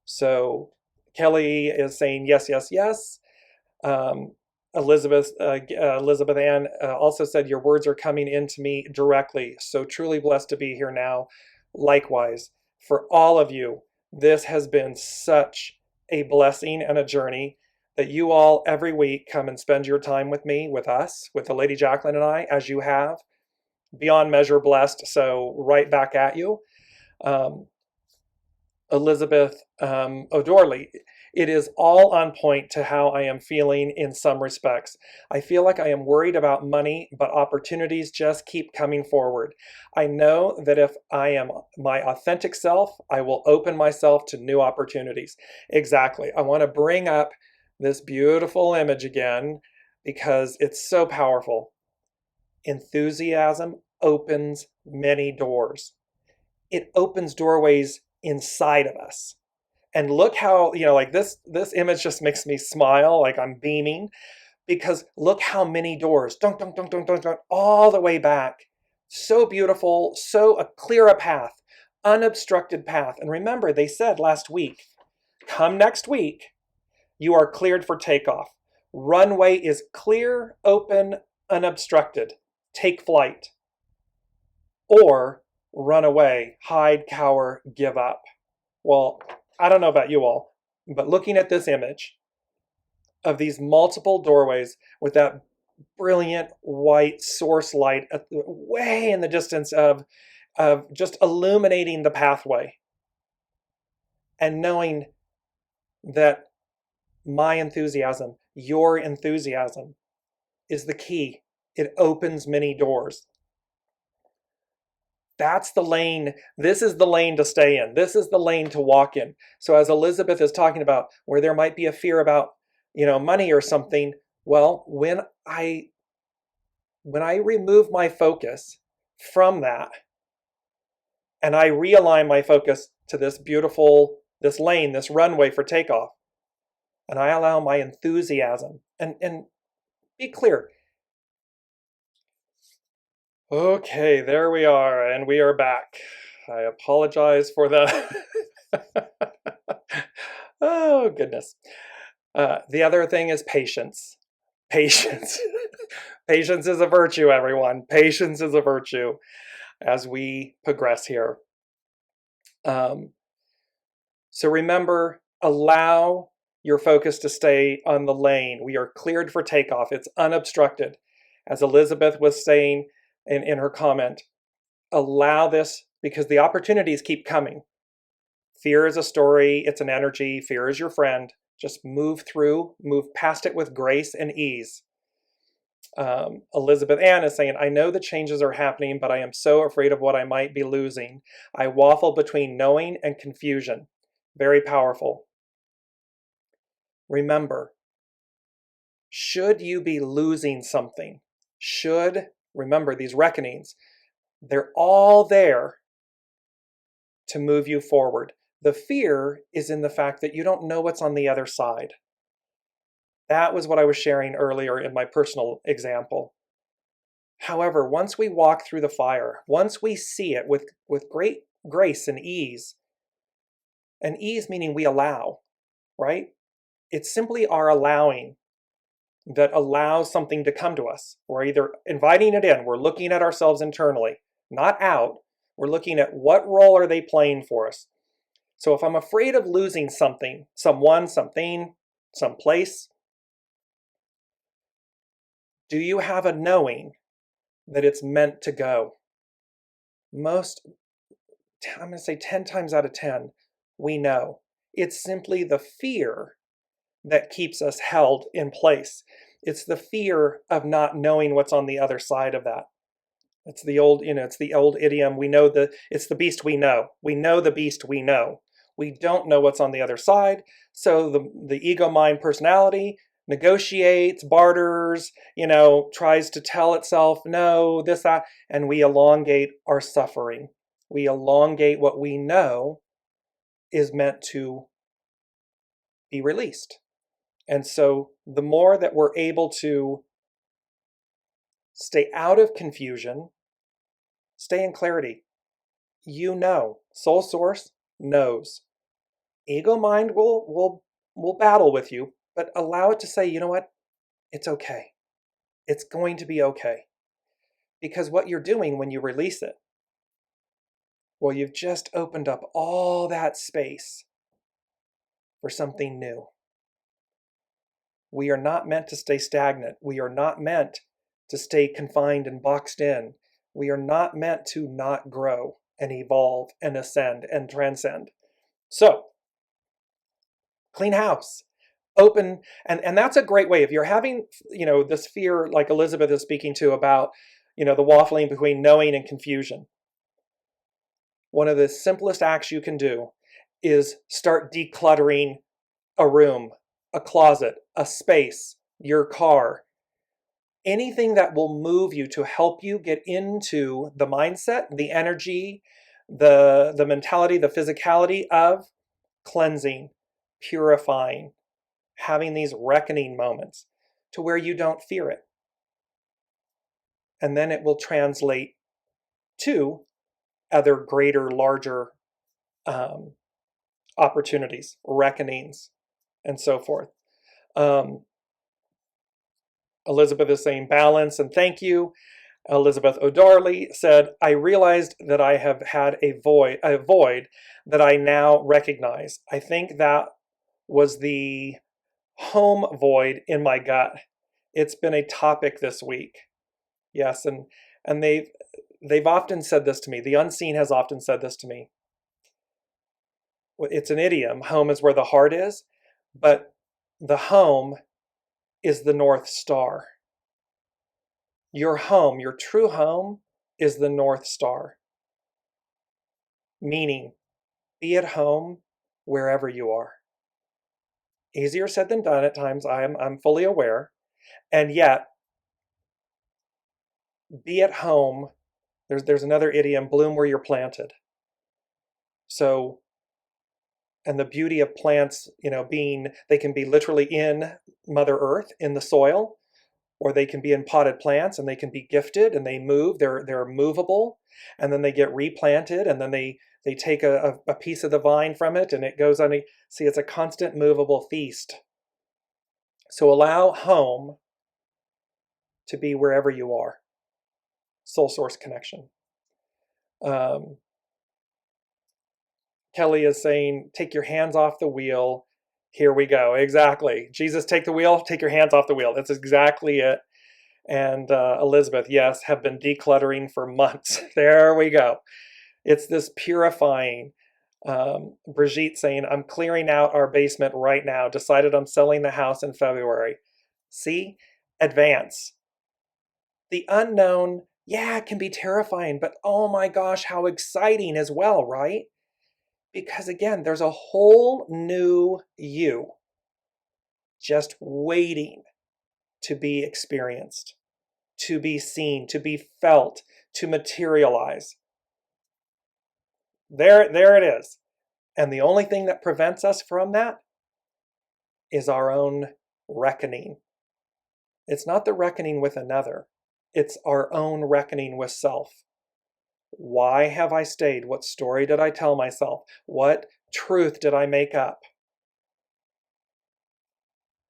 So Kelly is saying yes, yes, yes. Elizabeth Ann also said, your words are coming into me directly. So truly blessed to be here now. Likewise, for all of you, this has been such a blessing and a journey that you all every week come and spend your time with me, with us, with the Lady Jaclyn and I, as you have. Beyond measure blessed, so right back at you. Elizabeth O'Doherty, it is all on point to how I am feeling in some respects. I feel like I am worried about money, but opportunities just keep coming forward. I know that if I am my authentic self, I will open myself to new opportunities. Exactly. I want to bring up this beautiful image again because it's so powerful. Enthusiasm opens many doors. It opens doorways inside of us. And look how, like this image just makes me smile, like I'm beaming, because look how many doors, dunk, dunk, dunk, dunk, dunk, dunk, all the way back. So beautiful, so clear a path, unobstructed path. And remember, they said last week, come next week, you are cleared for takeoff. Runway is clear, open, unobstructed. Take flight. Or run away, hide, cower, give up. Well, I don't know about you all, but looking at this image of these multiple doorways with that brilliant white source light way in the distance of just illuminating the pathway, and knowing that my enthusiasm, your enthusiasm, is the key. It opens many doors. That's the lane. This is the lane to stay in. This is the lane to walk in. So as Elizabeth is talking about, where there might be a fear about, money or something, well, when I remove my focus from that and I realign my focus to this lane, this runway for takeoff, and I allow my enthusiasm, and be clear. Okay, there we are, and we are back. I apologize for the... Oh, goodness. The other thing is patience. Patience. Patience is a virtue, everyone. Patience is a virtue as we progress here. So remember, allow your focus to stay on the lane. We are cleared for takeoff. It's unobstructed. As Elizabeth was saying in her comment, allow this, because the opportunities keep coming. Fear is a story. It's an energy. Fear is your friend. Just move past it with grace and ease. Elizabeth Ann is saying, I know the changes are happening, but I am so afraid of what I might be losing. I waffle between knowing and confusion. Very powerful. Remember, should you be losing something, remember these reckonings, they're all there to move you forward. The fear is in the fact that you don't know what's on the other side. That was what I was sharing earlier in my personal example. However, once we walk through the fire, once we see it with great grace and ease meaning we allow, right? It's simply our allowing that allows something to come to us. We're either inviting it in, we're looking at ourselves internally, not out. We're looking at what role are they playing for us. So if I'm afraid of losing something, someone, something, some place, do you have a knowing that it's meant to go? I'm going to say 10 times out of 10, we know. It's simply the fear that keeps us held in place. It's the fear of not knowing what's on the other side of that. It's the old idiom. It's the beast we know. We know the beast we know. We don't know what's on the other side. So the ego mind personality negotiates, barters, tries to tell itself, no, this, that, and we elongate our suffering. We elongate what we know is meant to be released. And so the more that we're able to stay out of confusion, stay in clarity, soul source knows. Ego mind will battle with you, but allow it to say, you know what? It's okay. It's going to be okay. Because what you're doing when you release it, well, you've just opened up all that space for something new. We are not meant to stay stagnant. We are not meant to stay confined and boxed in. We are not meant to not grow and evolve and ascend and transcend. So, clean house, open, and that's a great way. If you're having, this fear like Elizabeth is speaking to about, the waffling between knowing and confusion. One of the simplest acts you can do is start decluttering a room, a closet, a space, your car, anything that will move you to help you get into the mindset, the energy, the mentality, the physicality of cleansing, purifying, having these reckoning moments to where you don't fear it. And then it will translate to other greater, larger opportunities, reckonings, and so forth. Elizabeth is saying balance and thank you. Elizabeth O'Darley said, I realized that I have had a void that I now recognize. I think that was the home void in my gut. It's been a topic this week. Yes, and they've often said this to me. The unseen has often said this to me. It's an idiom. Home is where the heart is, but the home is the North Star. Your home, your true home, is the North Star. Meaning, be at home wherever you are. Easier said than done at times, I'm fully aware. And yet, be at home. There's another idiom, bloom where you're planted. So, and the beauty of plants, they can be literally in Mother Earth, in the soil, or they can be in potted plants and they can be gifted and they move, they're movable, and then they get replanted and then they take a piece of the vine from it and it goes on. See, it's a constant movable feast. So allow home to be wherever you are. Soul source connection. Kelly is saying, take your hands off the wheel. Here we go. Exactly. Jesus, take the wheel. Take your hands off the wheel. That's exactly it. And Elizabeth, yes, have been decluttering for months. There we go. It's this purifying. Brigitte saying, I'm clearing out our basement right now. Decided I'm selling the house in February. See? Advance. The unknown, yeah, it can be terrifying, but oh my gosh, how exciting as well, right? Because again, there's a whole new you just waiting to be experienced, to be seen, to be felt, to materialize. There it is. And the only thing that prevents us from that is our own reckoning. It's not the reckoning with another. It's our own reckoning with self. Why have I stayed? What story did I tell myself? What truth did I make up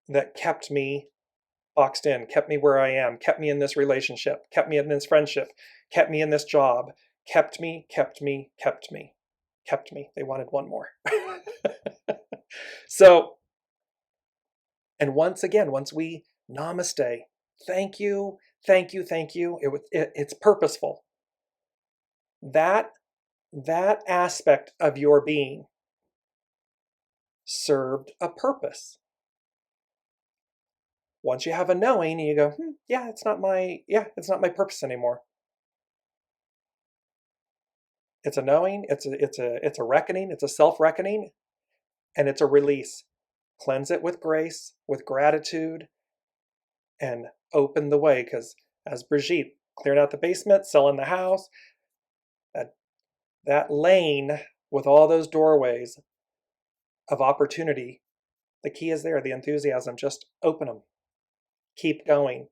that kept me boxed in, kept me where I am, kept me in this relationship, kept me in this friendship, kept me in this job, kept me. They wanted one more. So, and once we namaste, thank you. It's purposeful. That aspect of your being served a purpose. Once you have a knowing, you go, it's not my purpose anymore. It's a knowing, it's a reckoning, it's a self-reckoning, and it's a release. Cleanse it with grace, with gratitude, and open the way. Because as Brigitte cleared out the basement, selling the house, that lane with all those doorways of opportunity, the key is there, the enthusiasm. Just open them. Keep going.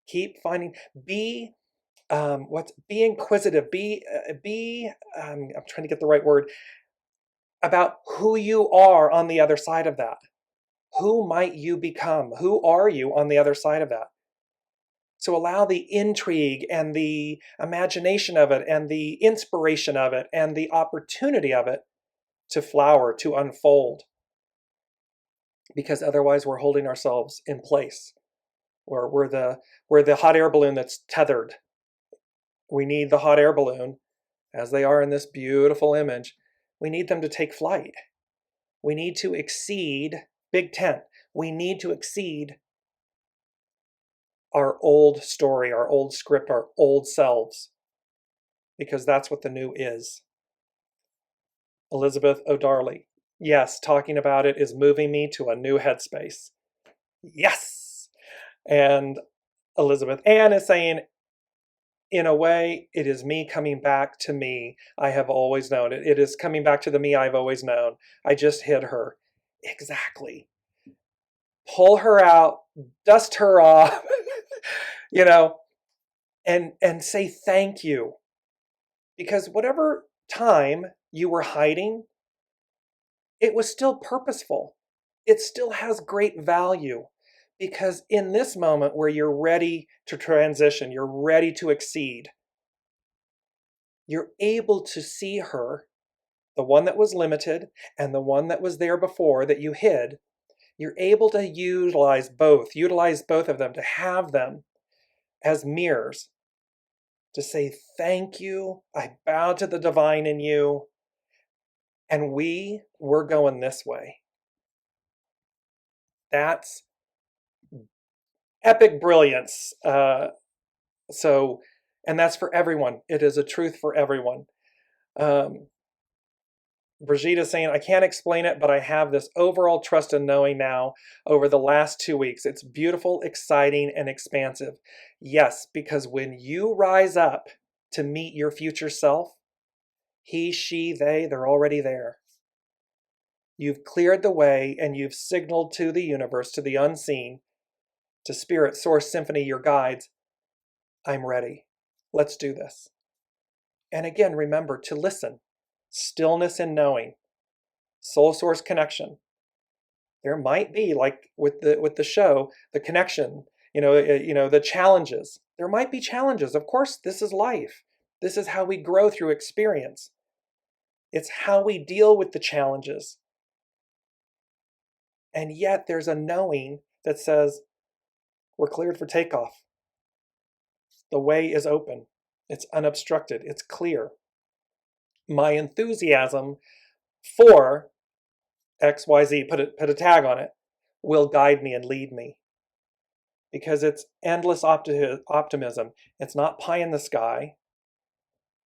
Keep finding. Be inquisitive. I'm trying to get the right word about who you are on the other side of that. Who might you become? Who are you on the other side of that? So allow the intrigue and the imagination of it and the inspiration of it and the opportunity of it to flower, to unfold. Because otherwise we're holding ourselves in place. Or we're the hot air balloon that's tethered. We need the hot air balloon, as they are in this beautiful image. We need them to take flight. We need to exceed, big tent, we need to exceed our old story, our old script, our old selves, because that's what the new is. Elizabeth O'Darley, yes, talking about it is moving me to a new headspace. Yes! And Elizabeth Ann is saying, in a way, it is me coming back to me I have always known. It is coming back to the me I've always known. I just hid her. Exactly. Pull her out, dust her off, you know, and say thank you. Because whatever time you were hiding, it was still purposeful. It still has great value. Because in this moment where you're ready to transition, you're ready to exceed, you're able to see her, the one that was limited and the one that was there before that you hid. You're able to utilize both of them, to have them as mirrors, to say thank you, I bow to the divine in you, and we're going this way. That's epic brilliance. And that's for everyone. It is a truth for everyone. Brigitte is saying, I can't explain it, but I have this overall trust and knowing now over the last 2 weeks. It's beautiful, exciting, and expansive. Yes, because when you rise up to meet your future self, he, she, they're already there. You've cleared the way and you've signaled to the universe, to the unseen, to spirit, source, symphony, your guides, I'm ready. Let's do this. And again, remember to listen. Stillness and knowing. Soul source connection. There might be, like with the show, the connection, the challenges. There might be challenges. Of course, this is life. This is how we grow through experience. It's how we deal with the challenges. And yet there's a knowing that says, we're cleared for takeoff. The way is open. It's unobstructed. It's clear. My enthusiasm for XYZ, put a tag on it, will guide me and lead me. Because it's endless optimism. It's not pie in the sky.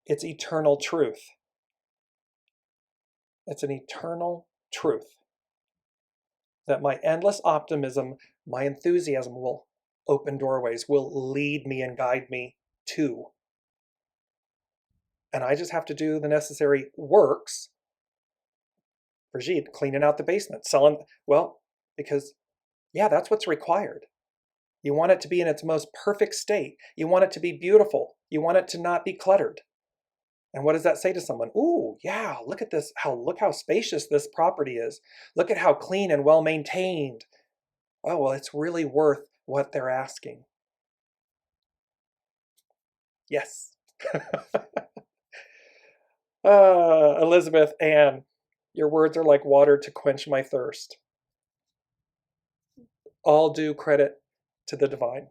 It's eternal truth. It's an eternal truth. That my endless optimism, my enthusiasm will open doorways, will lead me and guide me to. And I just have to do the necessary works. Brigitte, cleaning out the basement, because that's what's required. You want it to be in its most perfect state. You want it to be beautiful. You want it to not be cluttered. And what does that say to someone? Ooh, yeah, look at this. Look how spacious this property is. Look at how clean and well maintained. Oh, well, it's really worth what they're asking. Yes. Elizabeth Ann, your words are like water to quench my thirst. All due credit to the divine,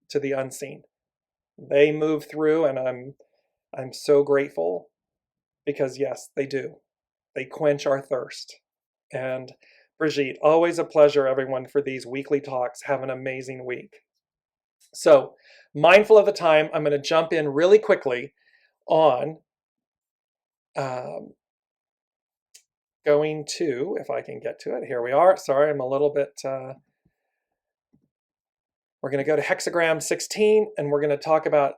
to the unseen. They move through, and I'm so grateful because yes, they do. They quench our thirst. And Brigitte, always a pleasure, everyone, for these weekly talks. Have an amazing week. So, mindful of the time, I'm going to jump in really quickly on going to, if I can get to it, here we are. Sorry, I'm a little bit, we're going to go to hexagram 16, and we're going to talk about,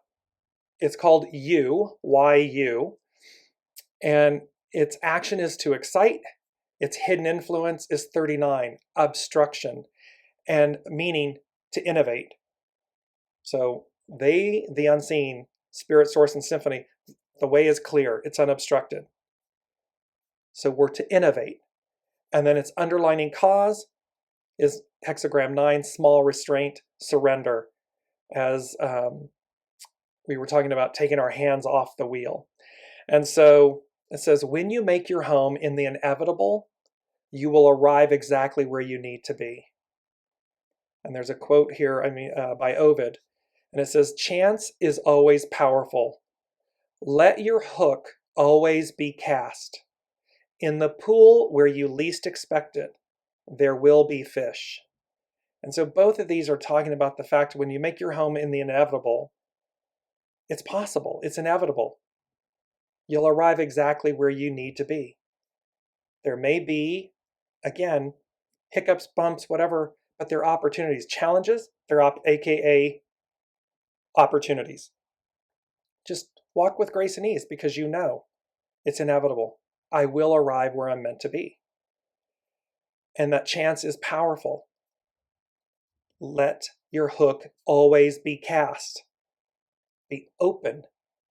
it's called You, Y-U, and its action is to excite, its hidden influence is 39, obstruction, and meaning to innovate. So the unseen, spirit, source, and symphony, the way is clear, it's unobstructed. So we're to innovate. And then its underlining cause is hexagram 9, small restraint, surrender, as we were talking about taking our hands off the wheel. And so it says, when you make your home in the inevitable, you will arrive exactly where you need to be. And there's a quote here, by Ovid, and it says, chance is always powerful. Let your hook always be cast. In the pool where you least expect it, there will be fish. And so both of these are talking about the fact when you make your home in the inevitable, it's possible, it's inevitable. You'll arrive exactly where you need to be. There may be, again, hiccups, bumps, whatever, but they're opportunities. Challenges, they're AKA opportunities. Walk with grace and ease because you know it's inevitable. I will arrive where I'm meant to be. And that chance is powerful. Let your hook always be cast. Be open.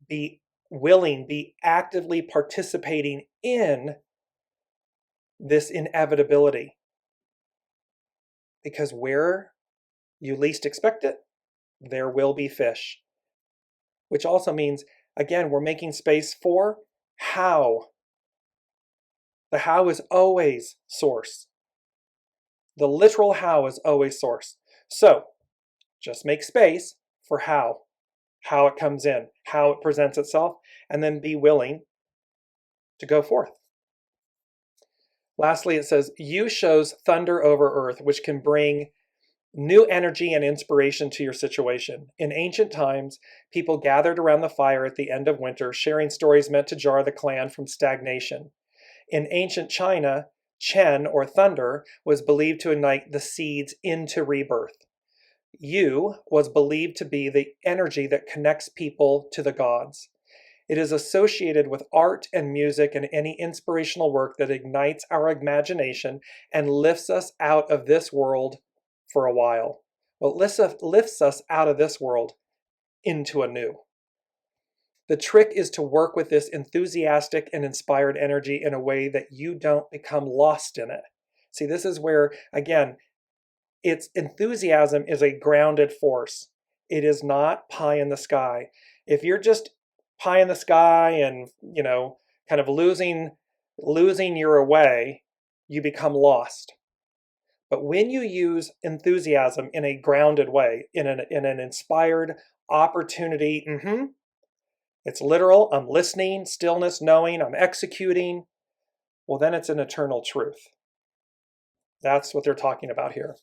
Be willing. Be actively participating in this inevitability. Because where you least expect it, there will be fish. Which also means, again, we're making space for how. The how is always source. The literal how is always source. So just make space for how it comes in, how it presents itself, and then be willing to go forth. Lastly, it says, you shows thunder over earth, which can bring new energy and inspiration to your situation. In ancient times, people gathered around the fire at the end of winter, sharing stories meant to jar the clan from stagnation. In ancient China, Chen, or thunder, was believed to ignite the seeds into rebirth. Yu was believed to be the energy that connects people to the gods. It is associated with art and music and any inspirational work that ignites our imagination and lifts us out of this world for a while. Well, it lifts us out of this world into a new. The trick is to work with this enthusiastic and inspired energy in a way that you don't become lost in it. See, this is where, again, its enthusiasm is a grounded force. It is not pie in the sky. If you're just pie in the sky and, kind of losing your way, you become lost. But when you use enthusiasm in a grounded way, in an inspired opportunity, it's literal, I'm listening, stillness, knowing, I'm executing, well, then it's an eternal truth. That's what they're talking about here.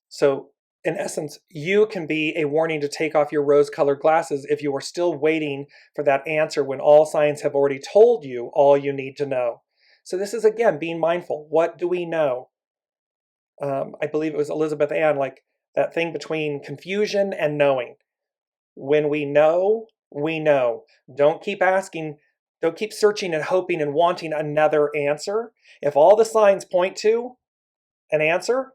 So, in essence, you can be a warning to take off your rose-colored glasses if you are still waiting for that answer when all signs have already told you all you need to know. So this is, again, being mindful. What do we know? I believe it was Elizabeth Ann, like that thing between confusion and knowing. When we know, we know. Don't keep asking, don't keep searching and hoping and wanting another answer. If all the signs point to an answer,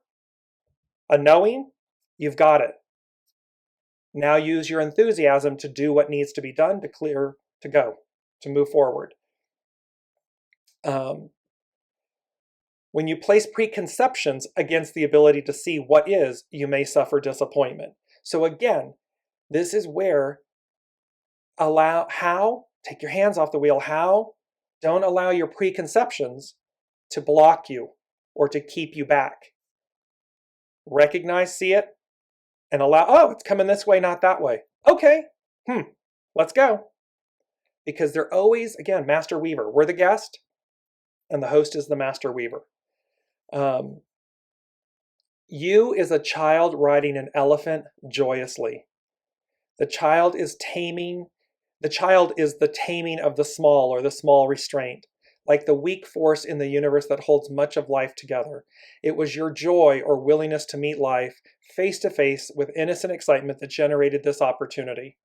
a knowing, you've got it. Now use your enthusiasm to do what needs to be done to go, to move forward. When you place preconceptions against the ability to see what is, you may suffer disappointment. So again, this is where take your hands off the wheel. Don't allow your preconceptions to block you or to keep you back. Recognize, see it, and allow, it's coming this way, not that way. Okay, let's go. Because they're always, again, master weaver. We're the guest, and the host is the master weaver. You is a child riding an elephant joyously. The child is the taming of the small, or the small restraint, like the weak force in the universe that holds much of life together. It was your joy or willingness to meet life face to face with innocent excitement that generated this opportunity.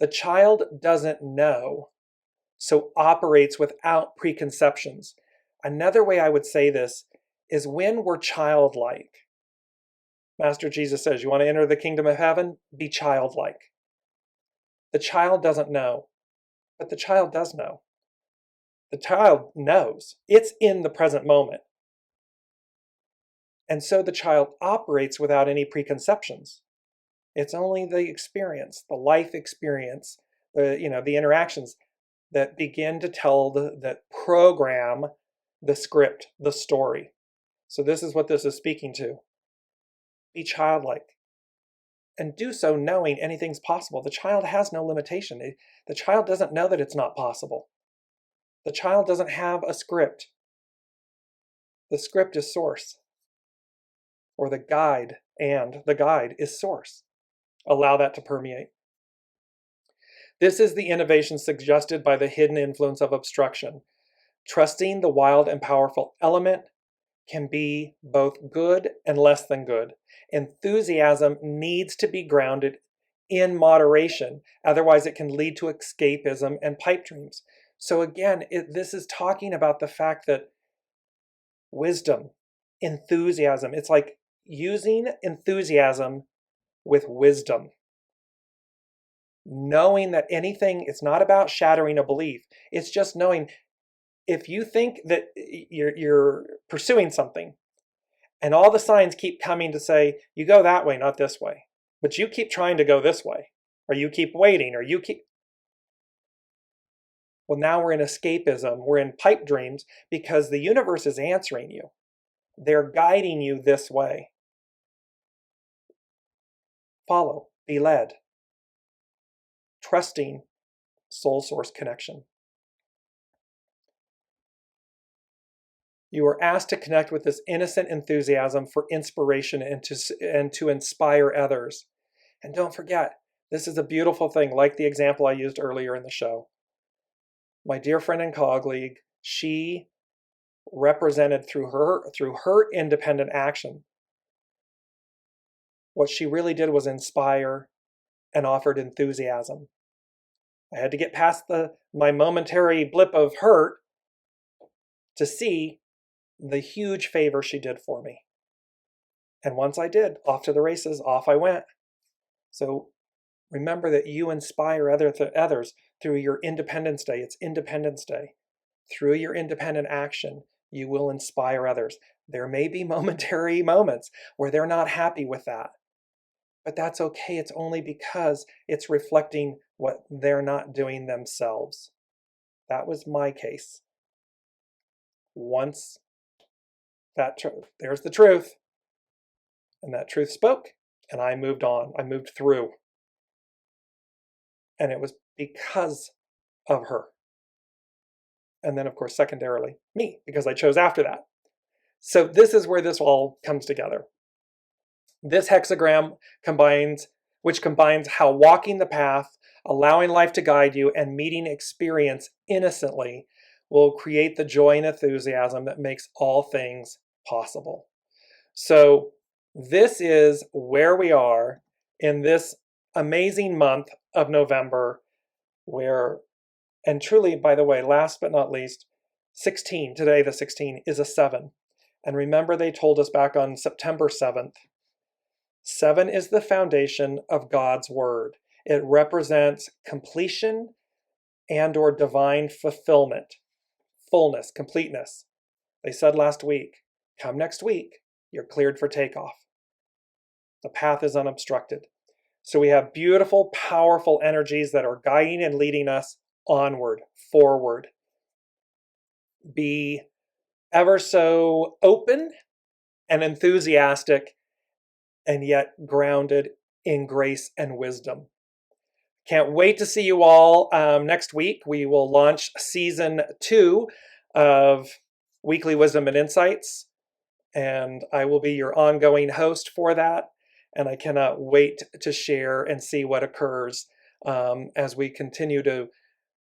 The child doesn't know, so operates without preconceptions. Another way I would say this is when we're childlike. Master Jesus says, you want to enter the kingdom of heaven? Be childlike. The child doesn't know, but the child does know. The child knows. It's in the present moment. And so the child operates without any preconceptions. It's only the experience, the life experience, the interactions that begin to tell that program the script, the story. So this is what this is speaking to. Be childlike. And do so knowing anything's possible. The child has no limitation. The child doesn't know that it's not possible. The child doesn't have a script. The script is source. Or the guide, and the guide is source. Allow that to permeate. This is the innovation suggested by the hidden influence of obstruction. Trusting the wild and powerful element can be both good and less than good. Enthusiasm needs to be grounded in moderation. Otherwise, it can lead to escapism and pipe dreams. So again, this is talking about the fact that wisdom, enthusiasm, it's like using enthusiasm with wisdom. Knowing that anything, it's not about shattering a belief. It's just knowing if you think that you're pursuing something and all the signs keep coming to say, you go that way, not this way, but you keep trying to go this way, or you keep waiting, or you keep... Well, now we're in escapism. We're in pipe dreams because the universe is answering you. They're guiding you this way. Follow, be led. Trusting soul source connection. You are asked to connect with this innocent enthusiasm for inspiration and to inspire others. And don't forget, this is a beautiful thing, like the example I used earlier in the show. My dear friend and colleague, she represented through her independent action. What she really did was inspire and offered enthusiasm. I had to get past my momentary blip of hurt to see the huge favor she did for me. And once I did, off to the races, off I went. So remember that you inspire others through your Independence Day. It's Independence Day. Through your independent action, you will inspire others. There may be momentary moments where they're not happy with that. But that's okay. It's only because it's reflecting what they're not doing themselves. That was my case. Once there's the truth. And that truth spoke, and I moved on. I moved through. And it was because of her. And then, of course, secondarily, me, because I chose after that. So this is where this all comes together. This hexagram combines how walking the path, allowing life to guide you, and meeting experience innocently will create the joy and enthusiasm that makes all things possible. So this is where we are in this amazing month of November, where, and truly, by the way, last but not least, 16, today the 16 is a 7. And remember, they told us back on September 7th, 7 is the foundation of God's word. It represents completion and or divine fulfillment, fullness, completeness. They said last week, come next week, you're cleared for takeoff. The path is unobstructed. So we have beautiful, powerful energies that are guiding and leading us onward, forward. Be ever so open and enthusiastic, and yet grounded in grace and wisdom. Can't wait to see you all next week. We will launch season 2 of Weekly Wisdom and Insights, and I will be your ongoing host for that. And I cannot wait to share and see what occurs as we continue to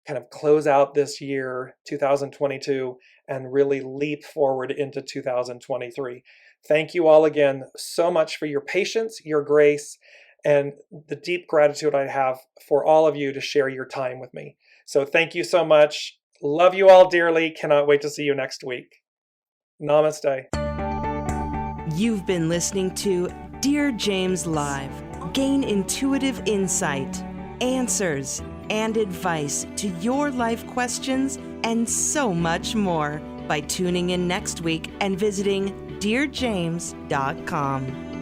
kind of close out this year, 2022, and really leap forward into 2023. Thank you all again so much for your patience, your grace, and the deep gratitude I have for all of you to share your time with me. So thank you so much. Love you all dearly. Cannot wait to see you next week. Namaste. You've been listening to Dear James Live. Gain intuitive insight, answers, and advice to your life questions and so much more by tuning in next week and visiting DearJames.com.